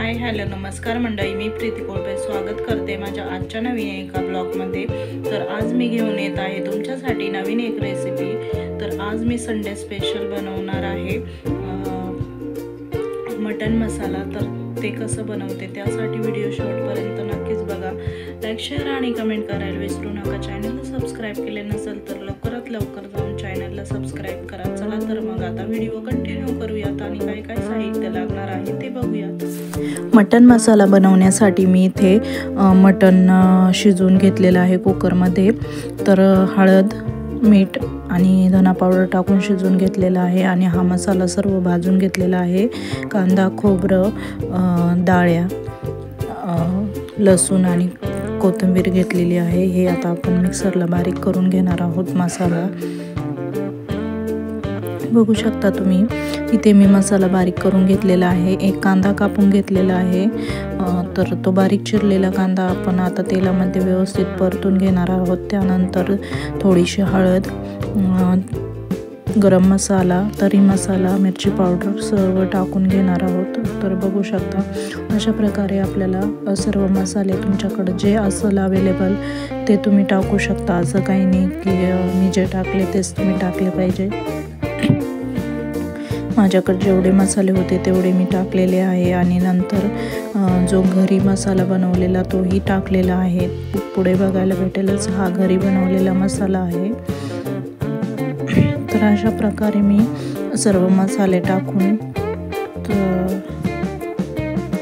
Hi hello नमस्कार मंडळी, मी प्रीती कोळपे स्वागत करते माझ्या आजच्या नवीन एका ब्लॉगमध्ये। तर आज मी घेऊन येत आहे तुमच्यासाठी नवीन एक रेसिपी। तर आज मी संडे स्पेशल बनवणार आहे मटन मसाला। तर ते कसं बनवते त्यासाठी व्हिडिओ शेवटपर्यंत नक्कीच बघा। लाईक शेअर आणि कमेंट करायला विसरू नका। चॅनलला सबस्क्राईब केले नसेल तर लवकरात लवकर जाऊन चॅनलला सबस्क्राईब करा। चला तर मग आता व्हिडिओ कंटिन्यू करूयात आणि काय काय साहित्य लागणार आहे ते बघूयात। मटन मसाला बनवण्यासाठी मी इथे मटन शिजवून घेतलेलं आहे कुकरमध्ये। तर हळद, मीठ आणि धना पावडर टाकून शिजवून घेतलेला आहे आणि हा मसाला सर्व भाजून घेतलेला आहे। कांदा, खोबरं, डाळ्या, लसूण आणि कोथिंबीर घेतलेली आहे। हे आता आपण मिक्सरला बारीक करून घेणार आहोत मसाला। बघू शकता तुम्ही इथे मी मसाला बारीक करून घेतलेला आहे। एक कांदा कापून घेतलेला आहे। तर तो बारीक चिरलेला कांदा आपण आता तेलामध्ये व्यवस्थित परतून घेणार आहोत। त्यानंतर थोडीशी हळद, गरम मसाला, तरी मसाला, मिरची पावडर सर्व टाकून घेणार आहोत। तर बघू शकता अशा प्रकारे आपल्याला सर्व मसाले तुमच्याकडे जे असेल अवेलेबल ते तुम्ही टाकू शकता। असं काही नाही की मी जे टाकले तेच तुम्ही टाकले पाहिजे। माझ्याकडे जेवढे मसाले होते तेवढे मी टाकलेले आहे आणि नंतर जो घरी मसाला बनवलेला तोही टाकलेला आहे। पुढे बघायला भेटेलच हा घरी बनवलेला मसाला आहे। तर अशा प्रकारे मी सर्व मसाले टाकून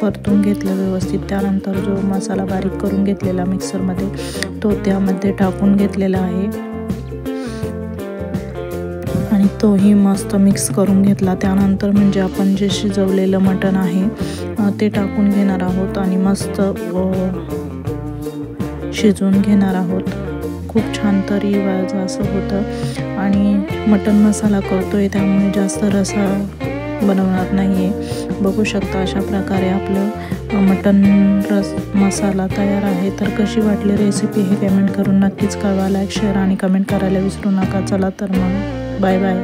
परतून घेतलं व्यवस्थित। त्यानंतर जो मसाला बारीक करून घेतलेला मिक्सरमध्ये तो त्यामध्ये टाकून घेतलेला आहे आणि तोही मस्त मिक्स करून घेतला। त्यानंतर म्हणजे आपण जे शिजवलेलं मटण आहे ते टाकून घेणार आहोत आणि मस्त शिजवून घेणार आहोत। खूप छान तरी असं होतं आणि मटण मसाला करतोय त्यामुळे जास्त रसा बनवणार नाही आहे। बघू शकता अशा प्रकारे आपलं मटण मसाला तयार आहे। तर कशी वाटली रेसिपी हे कमेंट करून नक्कीच कळवा। लाईक शेअर आणि कमेंट करायला विसरू नका। चला तर मग बाय बाय।